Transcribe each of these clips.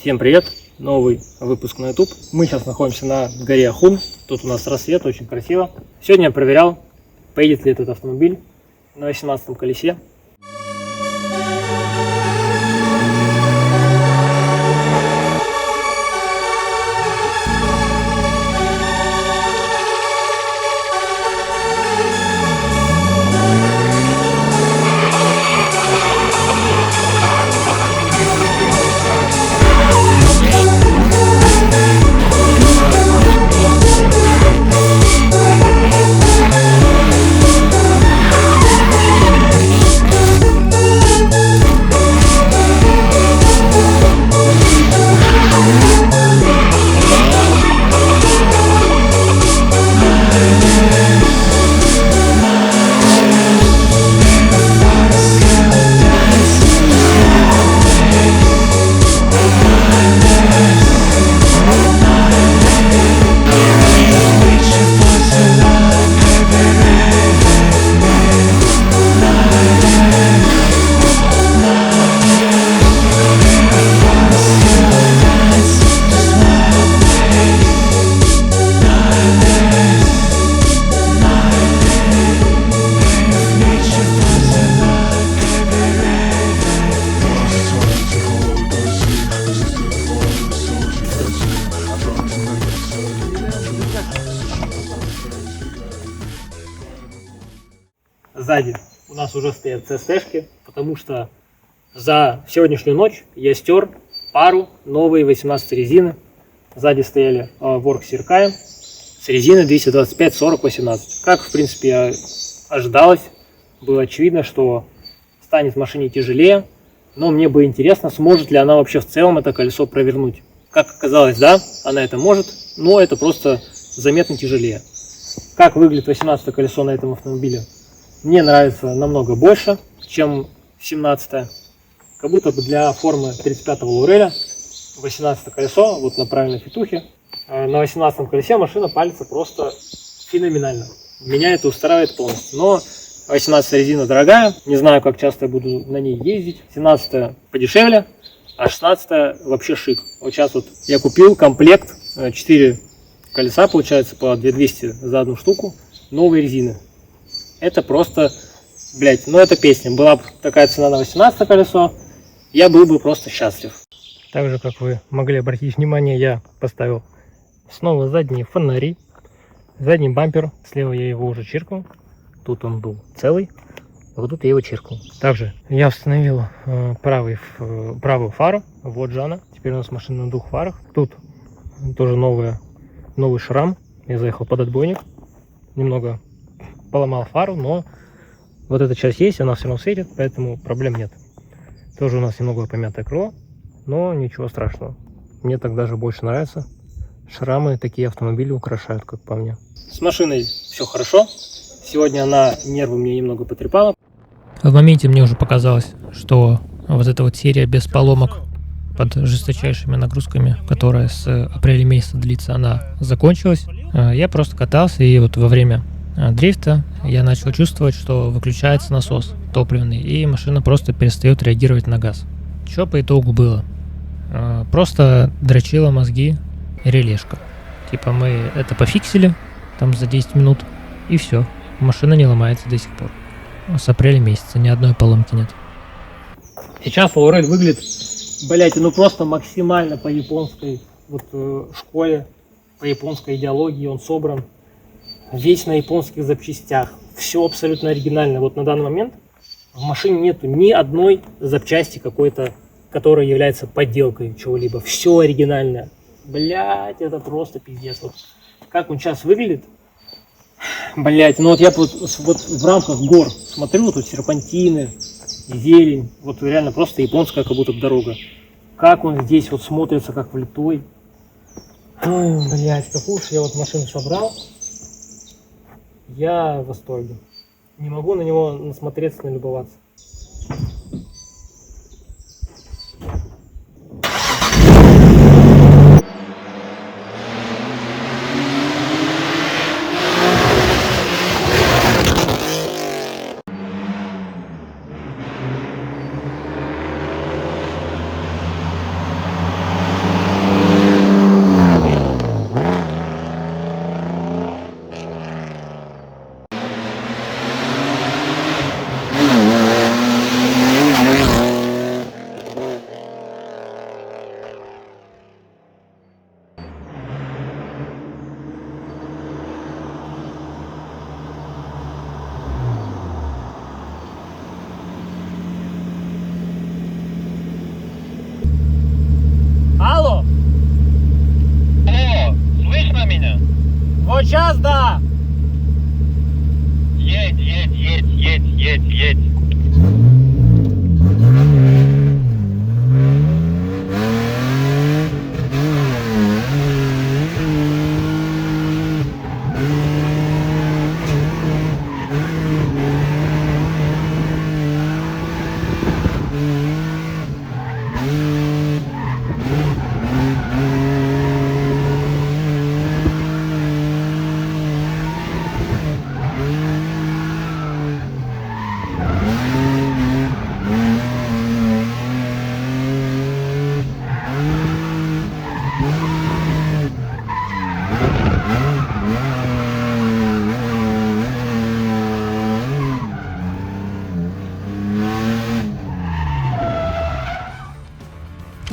Всем привет! Новый выпуск на YouTube. Мы сейчас находимся на горе Ахун. Тут у нас рассвет, очень красиво. Сегодня я проверял, поедет ли этот автомобиль на 18 колесе. Сзади у нас уже стоят CST-шки, потому что за сегодняшнюю ночь я стер пару новые 18 резины. Сзади стояли Works Sirkai с резины 225-40-18. Как, в принципе, ожидалось, было очевидно, что станет машине тяжелее, но мне было интересно, сможет ли она вообще в целом это колесо провернуть. Как оказалось, да, она это может, но это просто заметно тяжелее. Как выглядит 18 колесо на этом автомобиле? Мне нравится намного больше, чем 17-е. Как будто бы для формы 35-го Лауреля 18 колесо, вот на правильной фитухе. На 18-м колесе машина палится просто феноменально. Меня это устраивает полностью. Но 18-я резина дорогая, не знаю, как часто я буду на ней ездить. 17-я подешевле, а 16-я вообще шик. Вот сейчас вот я купил комплект, 4 колеса получается по 2200 за одну штуку, новой резины. Это просто, блять, ну это песня. Была бы такая цена на 18 колесо, я был бы просто счастлив. Также, как вы могли обратить внимание, я поставил снова задние фонари. Задний бампер, слева я его уже чиркнул. Тут он был целый, а вот тут я его чиркнул. Также я установил правую фару, вот же она. Теперь у нас машина на двух фарах. Тут тоже новый шрам. Я заехал под отбойник. Немного поломал фару, но вот эта часть есть, она все равно светит, поэтому проблем нет. Тоже у нас немного помятое крыло, но ничего страшного. Мне так даже больше нравится. Шрамы такие автомобили украшают, как по мне. С машиной все хорошо. Сегодня она нервы мне немного потрепала. В моменте мне уже показалось, что вот эта вот серия без поломок под жесточайшими нагрузками, которая с апреля месяца длится, она закончилась. Я просто катался, и вот во время дрифта я начал чувствовать, что выключается насос топливный, и машина просто перестает реагировать на газ. Что по итогу было? Просто дрочила мозги релешка. Типа мы это пофиксили там за 10 минут, и все. Машина не ломается до сих пор. С апреля месяца ни одной поломки нет. Сейчас Лаурель выглядит, блять, ну просто максимально по японской школе, по японской идеологии он собран. Весь на японских запчастях. Все абсолютно оригинально. Вот на данный момент в машине нету ни одной запчасти какой-то, которая является подделкой чего-либо. Все оригинальное. Блять, это просто пиздец. Вот как он сейчас выглядит. Блять, ну вот я вот в рамках гор смотрю, вот тут серпантины, зелень. Вот реально просто японская как будто дорога. Как он здесь вот смотрится, как влитой. Ой, блять, какую уж я вот машину собрал. Я в восторге. Не могу на него насмотреться, налюбоваться. Вот сейчас, да. Едь, едь, едь, едь, едь, едь.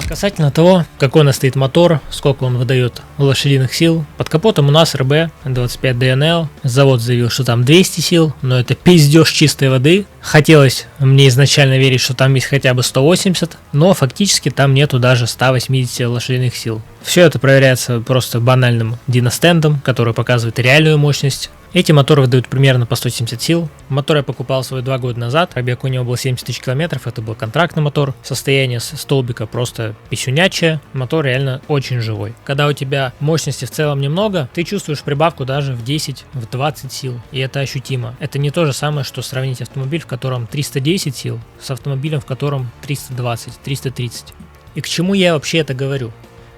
Касательно того, какой у нас стоит мотор, сколько он выдает лошадиных сил, под капотом у нас РБ 25DNL, завод заявил, что там 200 сил, но это пиздеж чистой воды. Хотелось мне изначально верить, что там есть хотя бы 180, но фактически там нету даже 180 лошадиных сил. Все это проверяется просто банальным диностендом, который показывает реальную мощность. Эти моторы выдают примерно по 170 сил. Мотор я покупал свой 2 года назад, пробег у него был 70 тысяч километров, это был контрактный мотор. Состояние столбика просто писюнячее, мотор реально очень живой. Когда у тебя мощности в целом немного, ты чувствуешь прибавку даже в 10, в 20 сил, и это ощутимо. Это не то же самое, что сравнить автомобиль, в котором 310 сил, с автомобилем, в котором 320, 330. И к чему я вообще это говорю?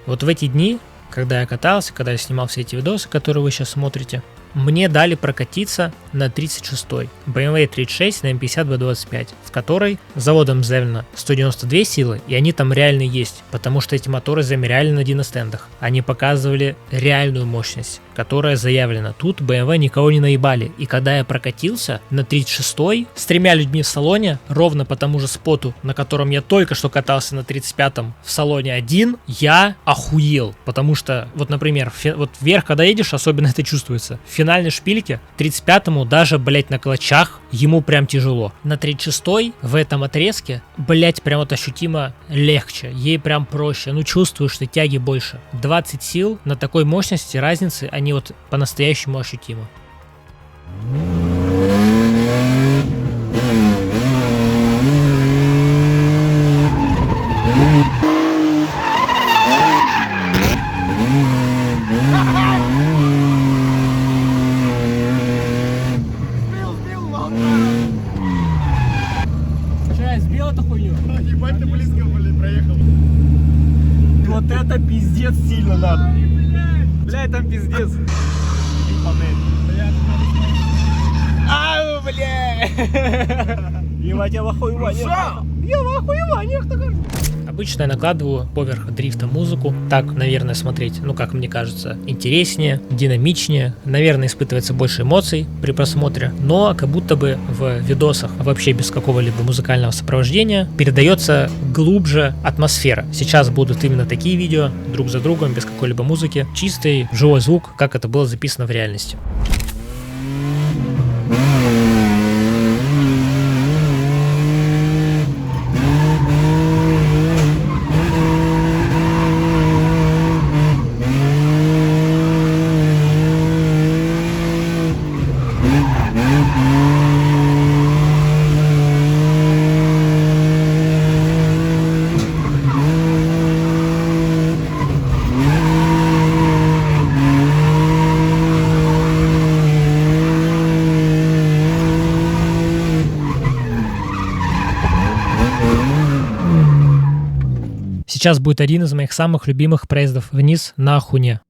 Вот в эти дни, когда я катался, когда я снимал все эти видосы, которые вы сейчас смотрите, мне дали прокатиться на 36-й BMW 36 на M50 B25, с которой заводом заявлено 192 силы, и они там реально есть, потому что эти моторы замеряли на диностендах. Они показывали реальную мощность, которая заявлена. Тут BMW никого не наебали. И когда я прокатился на 36-й с 3 людьми в салоне, ровно по тому же споту, на котором я только что катался на 35-м в салоне один, я охуел. Потому что, вот, например, вот вверх, когда едешь, особенно это чувствуется. В финальной шпильке 35-му даже, блять, на клатчах ему прям тяжело. На 36-й в этом отрезке, блять, прям вот ощутимо легче. Ей прям проще. Ну, чувствуешь, что тяги больше. 20 сил на такой мощности, разницы, они вот по-настоящему ощутимы. Ебать, ты близко, блин, проехал. Вот это пиздец сильно надо. Блядь, там пиздец. Ау, бля! Ебать, я в охуеваниях. Я в охуеваниях такой. Обычно я накладываю поверх дрифта музыку. Так, наверное, смотреть, ну, как мне кажется, интереснее, динамичнее. Наверное, испытывается больше эмоций при просмотре. Но как будто бы в видосах, вообще без какого-либо музыкального сопровождения, передается глубже атмосфера. Сейчас будут именно такие видео, друг за другом, без какой-либо музыки. Чистый, живой звук, как это было записано в реальности. Сейчас будет один из моих самых любимых проездов вниз на Ахуне.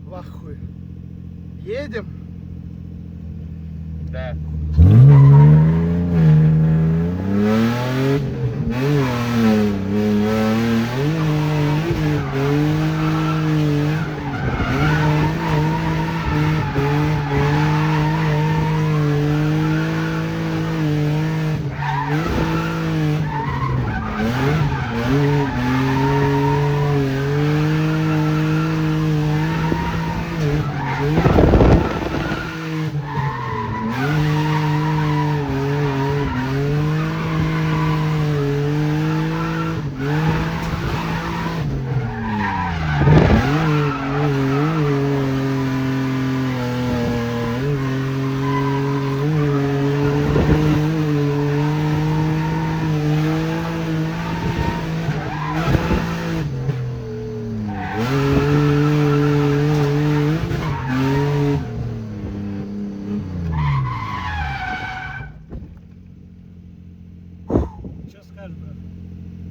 В ахуе. Едем? Да.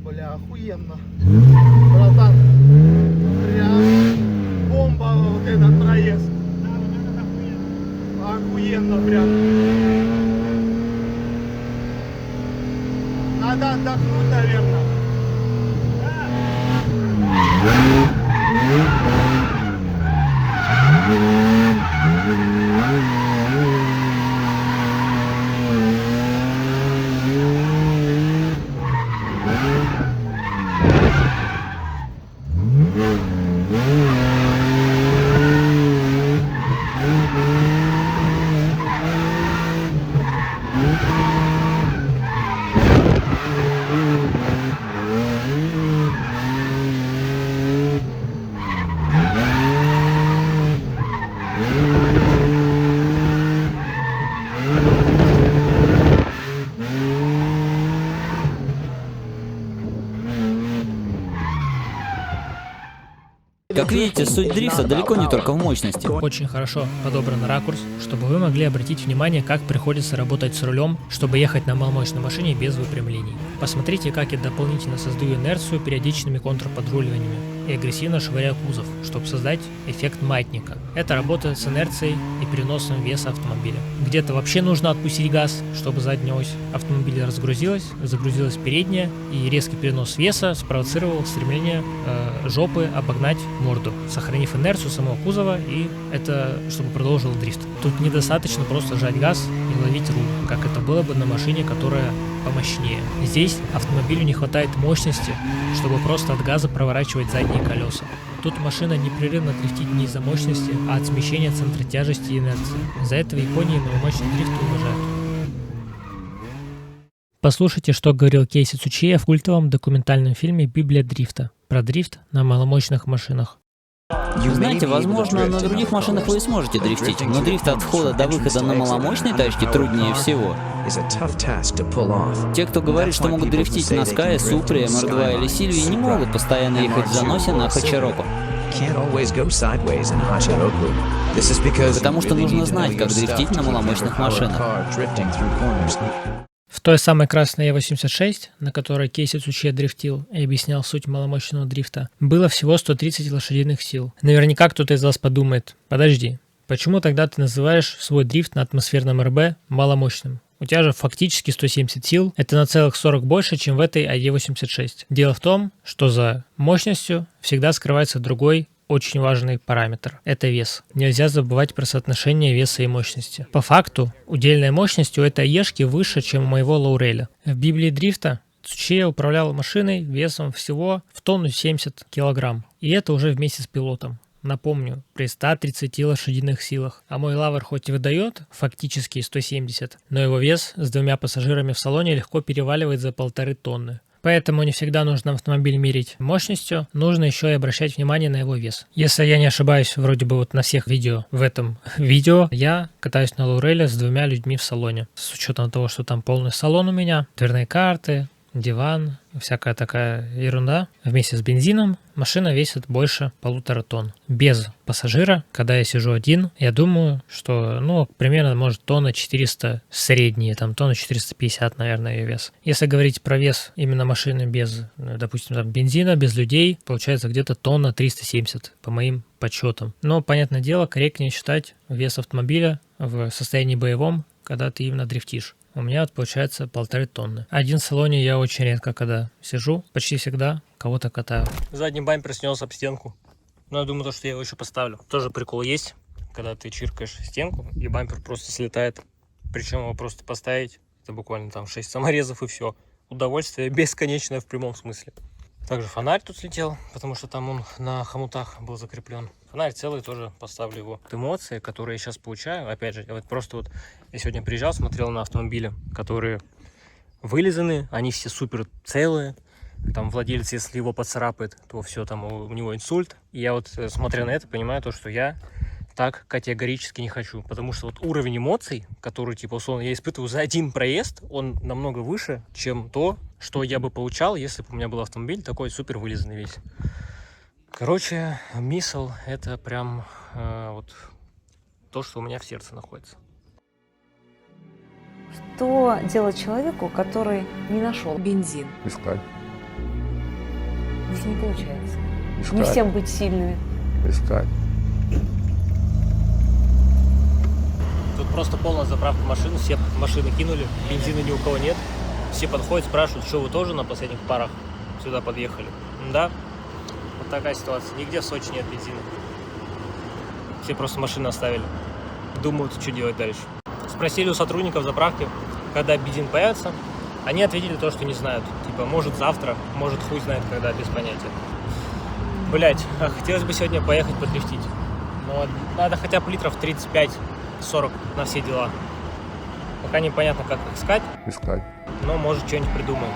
Бля, охуенно. Братан, прям бомба вот этот проезд. Охуенно прям. Надо отдохнуть, наверное. Как видите, суть дрифта далеко не только в мощности. Очень хорошо подобран ракурс, чтобы вы могли обратить внимание, как приходится работать с рулем, чтобы ехать на маломощной машине без выпрямлений. Посмотрите, как я дополнительно создаю инерцию периодичными контрподруливаниями и агрессивно швыряю кузов, чтобы создать эффект маятника. Это работает с инерцией и переносом веса автомобиля. Где-то вообще нужно отпустить газ, чтобы задняя ось автомобиля разгрузилась, загрузилась передняя, и резкий перенос веса спровоцировал стремление жопы обогнать морду, сохранив инерцию самого кузова, и это чтобы продолжил дрифт. Тут недостаточно просто жать газ и ловить руль, как это было бы на машине, которая помощнее. Здесь автомобилю не хватает мощности, чтобы просто от газа проворачивать задние колеса. Тут машина непрерывно дрифтит не из-за мощности, а от смещения центра тяжести и инерции. За это в Японии маломощный дрифт уважают. Послушайте, что говорил Кейси Цучия в культовом документальном фильме «Библия дрифта» про дрифт на маломощных машинах. Знаете, возможно, на других машинах вы и сможете дрифтить, но дрифт от входа до выхода на маломощной тачке труднее всего. Те, кто говорит, что могут дрифтить на Скае, Супре, МР2 или Сильвии, не могут постоянно ехать в заносе на Хачироку. can't always go sideways in Hachinoku. This is because Потому что нужно знать, как дрифтить на маломощных машинах. В той самой красной E86, на которой Кейси Цуче дрифтил и объяснял суть маломощного дрифта, было всего 130 лошадиных сил. Наверняка кто-то из вас подумает: подожди, почему тогда ты называешь свой дрифт на атмосферном РБ маломощным? У тебя же фактически 170 сил, это на целых 40 больше, чем в этой AE86. Дело в том, что за мощностью всегда скрывается другой очень важный параметр – это вес. Нельзя забывать про соотношение веса и мощности. По факту, удельная мощность у этой ешки выше, чем у моего лоуреля. В Библии дрифта Цуче управлял машиной весом всего в тонну 70 килограмм. И это уже вместе с пилотом. Напомню, при 130 лошадиных силах. А мой лавр хоть и выдает фактически 170, но его вес с 2 пассажирами в салоне легко переваливает за 1,5 тонны. Поэтому не всегда нужно автомобиль мерить мощностью, нужно еще и обращать внимание на его вес. Если я не ошибаюсь, вроде бы вот на всех видео в этом видео я катаюсь на лоуреле с 2 людьми в салоне. С учетом того, что там полный салон у меня, дверные карты, диван, всякая такая ерунда. Вместе с бензином машина весит больше 1,5 тонн. Без пассажира, когда я сижу один, я думаю, что, примерно, может, тонна 400 средние, там, тонна 450, наверное, ее вес. Если говорить про вес именно машины без, допустим, там, бензина, без людей, получается где-то тонна 370, по моим подсчетам. Но, понятное дело, корректнее считать вес автомобиля в состоянии боевом, когда ты именно дрифтишь. У меня вот получается 1,5 тонны. Один в салоне я очень редко, когда сижу, почти всегда кого-то катаю. Задний бампер снес об стенку. Но я думаю, что я его еще поставлю. Тоже прикол есть, когда ты чиркаешь стенку, и бампер просто слетает. Причем его просто поставить, это буквально там 6 саморезов и все. Удовольствие бесконечное в прямом смысле. Также фонарь тут слетел, потому что там он на хомутах был закреплен. Фонарь целый, тоже поставлю его. Эмоции, которые я сейчас получаю, опять же, я сегодня приезжал, смотрел на автомобили, которые вылизаны, они все супер целые. Там владелец, если его поцарапает, то все, там у него инсульт. И я вот, смотря на это, понимаю то, что я так категорически не хочу. Потому что вот уровень эмоций, который, типа, условно, я испытываю за один проезд, он намного выше, чем то, что я бы получал, если бы у меня был автомобиль такой супер вылизанный весь. Короче, мисл — это прям вот то, что у меня в сердце находится. Что делать человеку, который не нашел бензин? Искать. Здесь не получается. Искать. Не всем быть сильными. Искать. Тут просто полная заправка машин, все машины кинули, бензина ни у кого нет. Все подходят, спрашивают, что вы тоже на последних парах сюда подъехали. Да, вот такая ситуация. Нигде в Сочи нет бензина. Все просто машины оставили. Думают, что делать дальше. Спросили у сотрудников заправки, когда бензин появится. Они ответили то, что не знают. Типа, может завтра, может хуй знает когда, без понятия. Блять, хотелось бы сегодня поехать подрифтить. Но надо хотя бы литров 35-40 на все дела. Пока непонятно, как их искать. Искать. Но может что-нибудь придумаем.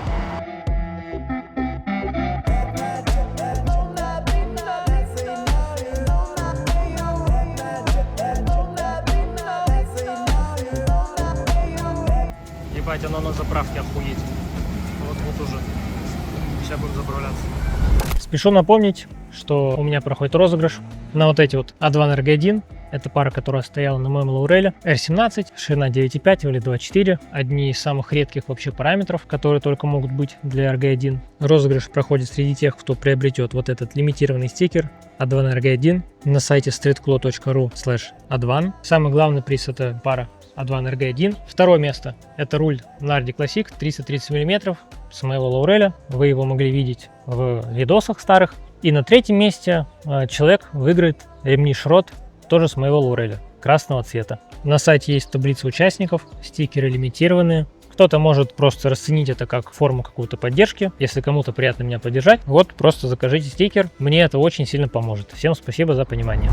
Ебать, оно на заправке охуеть. Вот уже. Сейчас будем заправляться. Спешу напомнить, что у меня проходит розыгрыш на вот эти вот A2 RG1. Это пара, которая стояла на моем лоуреле. R17, ширина 9,5 или 2,4. Одни из самых редких вообще параметров, которые только могут быть для RG1. Розыгрыш проходит среди тех, кто приобретет вот этот лимитированный стикер A2 RG1 на сайте streetclaw.ru/A2. Самый главный приз — это пара A2 RG1. Второе место — это руль Nardi Classic 330 мм с моего лоуреля. Вы его могли видеть в видосах старых. И на третьем месте человек выиграет ремни Шрот, тоже с моего лоуреля, красного цвета. На сайте есть таблица участников, стикеры лимитированные. Кто-то может просто расценить это как форму какой-то поддержки. Если кому-то приятно меня поддержать, вот просто закажите стикер. Мне это очень сильно поможет. Всем спасибо за понимание.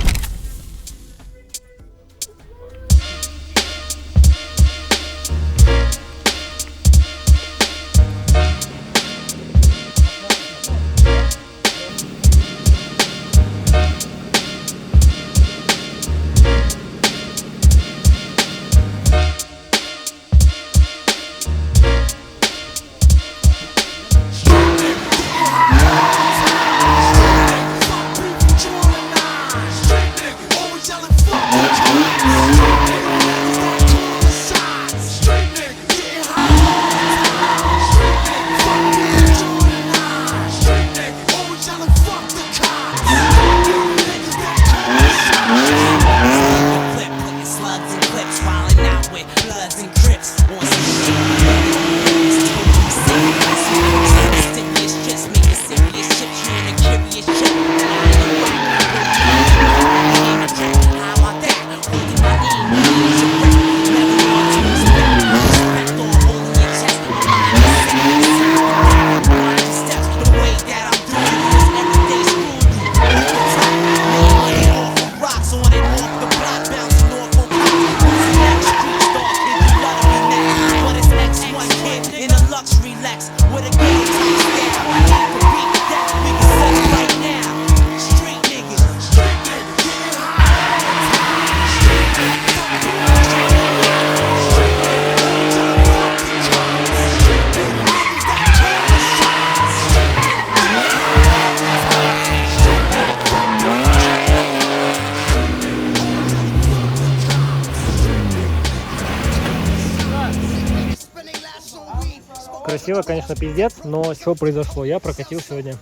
Красиво, конечно, пиздец, но что произошло? Я прокатил сегодня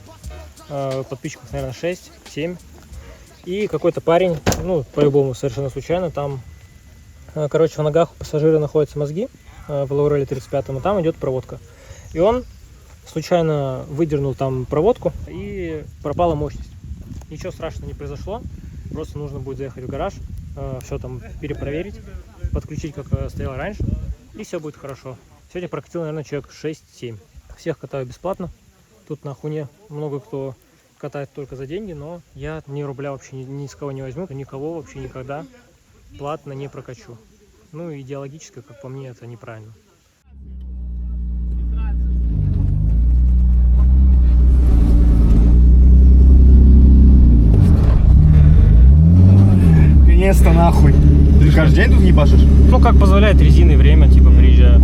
подписчиков, наверное, 6-7. И какой-то парень, ну, по-любому, совершенно случайно, там, короче, в ногах у пассажира находятся мозги в Лауреле 35-м, и там идет проводка. И он случайно выдернул там проводку, и пропала мощность. Ничего страшного не произошло, просто нужно будет заехать в гараж, все там перепроверить, подключить, как стоял раньше, и все будет хорошо. Сегодня прокатил, наверное, человек 6-7. Всех катаю бесплатно. Тут на Хуне много кто катает только за деньги, но я ни рубля вообще ни с кого не возьму, никого вообще никогда платно не прокачу. Ну, идеологически, как по мне, это неправильно. Наконец-то нахуй. Ты каждый день тут не ебашишь? Ну, как позволяет резина и время, типа, приезжаю.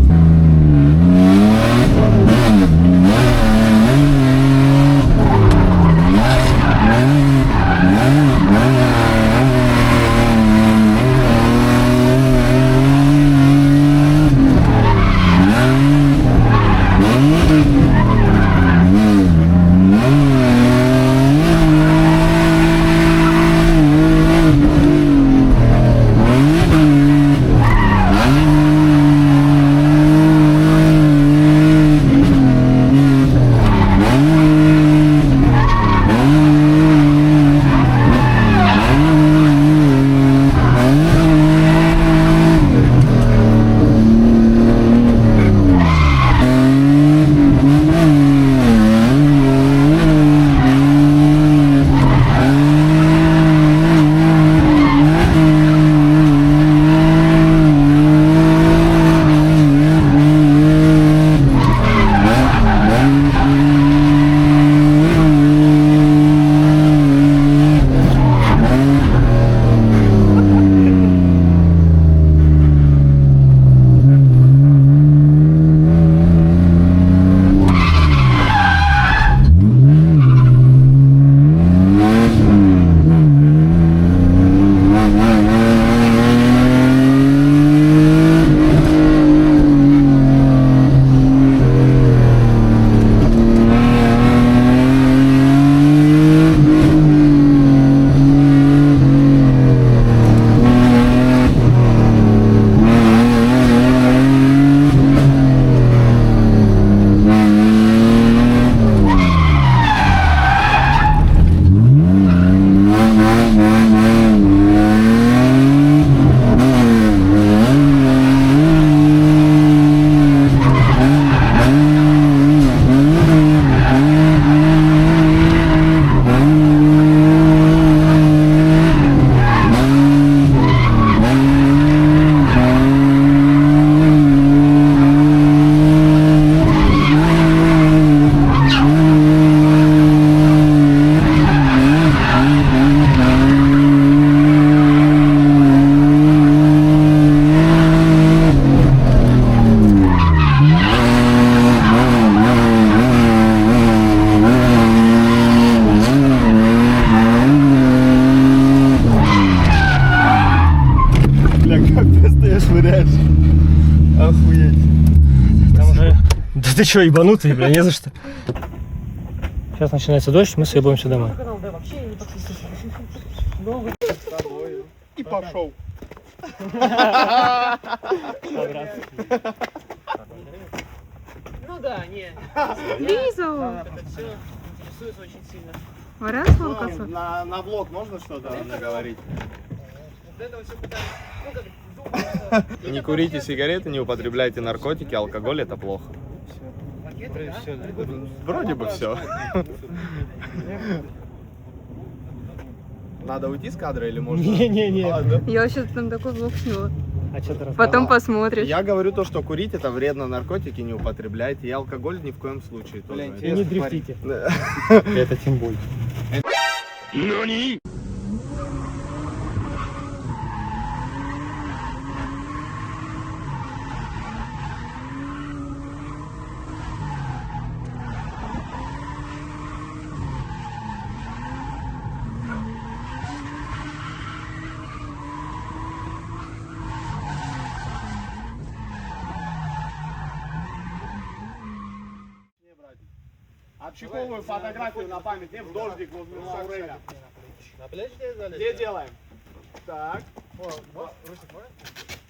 Ты что, ебанутый, бля, не за что. Сейчас начинается дождь, мы съебаемся домой. И пошел. Ну да, не. Лиза! Это все интересует очень сильно. Раз, волкаться? На влог можно что-то наговорить? Вот это все пытались. Не курите сигареты, не употребляйте наркотики, алкоголь это плохо. Вроде бы все. Надо уйти с кадра или можно? Не-не-не. Я сейчас там такой влог сняла. А что ты рассказал? Потом посмотришь. Я говорю то, что курить это вредно, наркотики не употребляйте, и алкоголь ни в коем случае тоже. И не дрифтите. Да. Это тем более. Отчековываю фотографию на память. Не в дождик возле Лауреля. На плечи тебе залез? Где делаем? Так.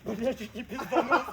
Я чуть не пизданулся.